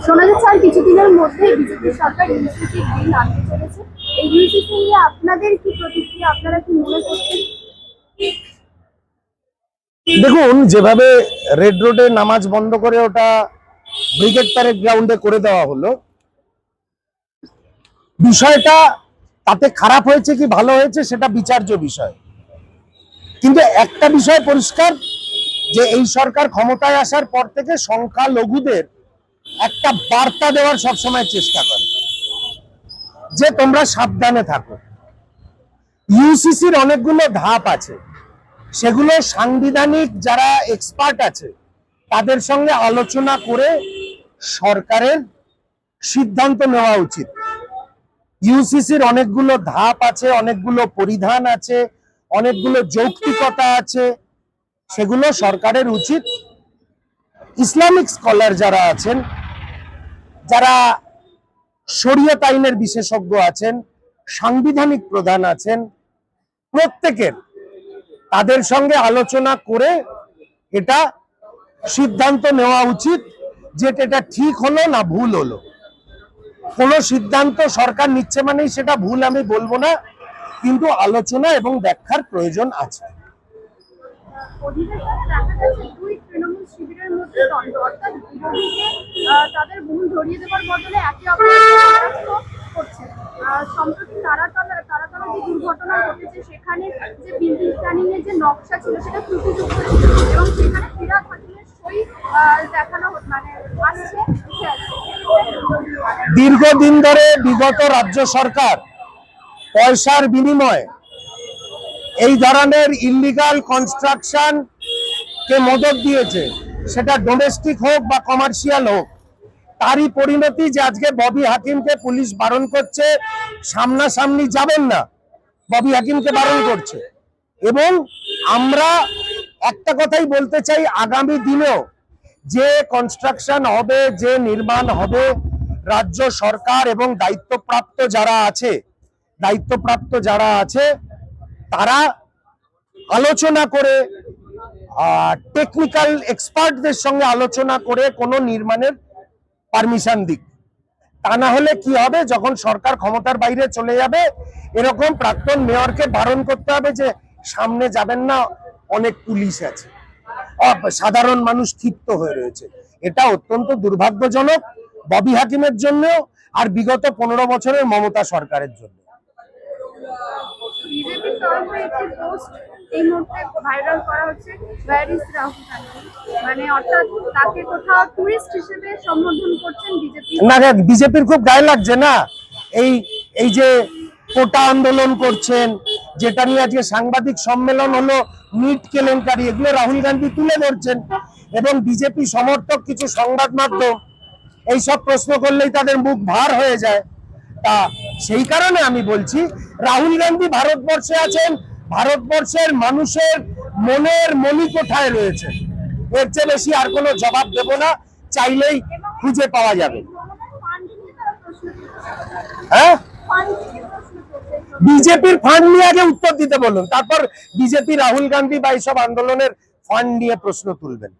শোনা যাচ্ছে আর কিছুদিনের মধ্যে বিজেপি সরকার ইউসিসি বিল আনতে চলেছে। এই ইউসিসি নিয়ে আপনাদের কি প্রতিক্রিয়া, আপনারা কি মনে করছেন? দেখুন, যেভাবে রেড রোডে নামাজ বন্ধ করে ওটা ব্রিগেড প্যারেড গ্রাউন্ডে করে দেওয়া হলো, বিষয়টা তাতে খারাপ হয়েছে কি ভালো হয়েছে সেটা বিচার্য বিষয়। কিন্তু একটা বিষয় পরিষ্কার, যে এই সরকার ক্ষমতায় আসার পর থেকে সংখ্যালঘুদের একটা বার্তা দেওয়ার সবসময় চেষ্টা করে যে তোমরা সাবধানে থাকো। ইউসিসির অনেকগুলো ধাপ আছে, সেগুলো সাংবিধানিক যারা এক্সপার্ট আছে তাদের সঙ্গে আলোচনা করে সরকারের সিদ্ধান্ত নেওয়া উচিত। ইউসিসির অনেকগুলো ধাপ আছে, অনেকগুলো পরিধান আছে, অনেকগুলো যৌক্তিকতা আছে, সেগুলো সরকারের উচিত। ইসলামিক স্কলার যারা আছেন, যারা শরীয়ত আইনের বিশেষজ্ঞ আছেন, সাংবিধানিক প্রধান আছেন, প্রত্যেকের তাদের সঙ্গে আলোচনা করে এটা সিদ্ধান্ত নেওয়া উচিত যে এটা ঠিক হলো না ভুল হলো। কোনো সিদ্ধান্ত সরকার নিচ্ছে মানেই সেটা ভুল আমি বলবো না, কিন্তু আলোচনা এবং ব্যাখ্যার প্রয়োজন আছে। অধিবেশনে দেখা যাচ্ছে দুই তৃণমূল শিবিরের মধ্যে দ্বন্দ্ব, অর্থাৎ বিরোধীকে তাদের ভুল ধরিয়ে দেওয়ার বদলে একে অপরকে কটাক্ষ করছে। সম্প্রতি তারাতলা যে দুর্ঘটনা ঘটেছে, সেখানে যে বিল্ডিং প্ল্যানিং এর যে নকশা ছিল সেটা ত্রুটিযুক্ত ছিল এবং সেখানে ফিরহাদ হাকিমের সই দেখানো মানে আসছে। দীর্ঘদিন ধরে বিগত রাজ্য সরকার পয়সার বিনিময়ে এই ধরনের ইলিগাল কনস্ট্রাকশন কে মদত দিয়েছে, সেটা ডোমেস্টিক হোক বা কমার্শিয়াল হোক। তারই পরিণতি যে আজকে ববি হাকিমকে পুলিশ বারণ করছে, সামনাসামনি যাবেন না, ববি হাকিমকে বারণ করছে। এবং আমরা একটা কথাই বলতে চাই, আগামী দিনেও যে কনস্ট্রাকশন হবে, যে নির্মাণ হবে, রাজ্য সরকার এবং দায়িত্বপ্রাপ্ত যারা আছে তারা আলোচনা করে, টেকনিক্যাল এক্সপার্টদের সঙ্গে আলোচনা করে কোনো নির্মাণের পারমিশন দিক। তা না হলে কি হবে, যখন সরকার ক্ষমতার বাইরে চলে যাবে, এরকম প্রাক্তন মেয়রকে বারণ করতে হবে যে সামনে যাবেন না, অনেক পুলিশ আছে, সাধারণ মানুষ ক্ষিপ্ত হয়ে রয়েছে। এটা অত্যন্ত দুর্ভাগ্যজনক ববি হাকিমের জন্য আর বিগত 15 বছরের মমতা সরকারের জন্য। বিজেপির তরফে একটি পোস্ট এই মুহূর্তে ভাইরাল করা হচ্ছে, ওয়্যার ইজ রাহুল গান্ধী, মানে অর্থাৎ তাকে কোথাও টুরিস্ট হিসেবে সম্বোধন করছেন বিজেপি। না, বিজেপির খুব গায়ে লাগছে না এই যে কোটা আন্দোলন করছেন, যেটা নিয়ে আজকে সাংবাদিক সম্মেলন হলো, নিট কেলেঙ্কারি, এগুলো রাহুল গান্ধী তুলে ধরছেন এবং বিজেপি সমর্থক কিছু সংবাদ মাধ্যম এইসব প্রশ্ন করলেই তাদের মুখ ভার হয়ে যায়। তা সেই কারণে আমি বলছি, রাহুল গান্ধী ভারতবর্ষে আছেন, ভারতবর্ষের মানুষের মনের মণিকোঠায় রয়েছে। এর চেয়ে বেশি আর কোনো জবাব দেব না, চাইলেই খুঁজে পাওয়া যাবে। হ্যাঁ, বিজেপির ফান্ড নিয়ে আগে উত্তর দিতে বলুন, তারপর বিজেপি রাহুল গান্ধী বা এইসব আন্দোলনের ফান্ড নিয়ে প্রশ্ন তুলবেন।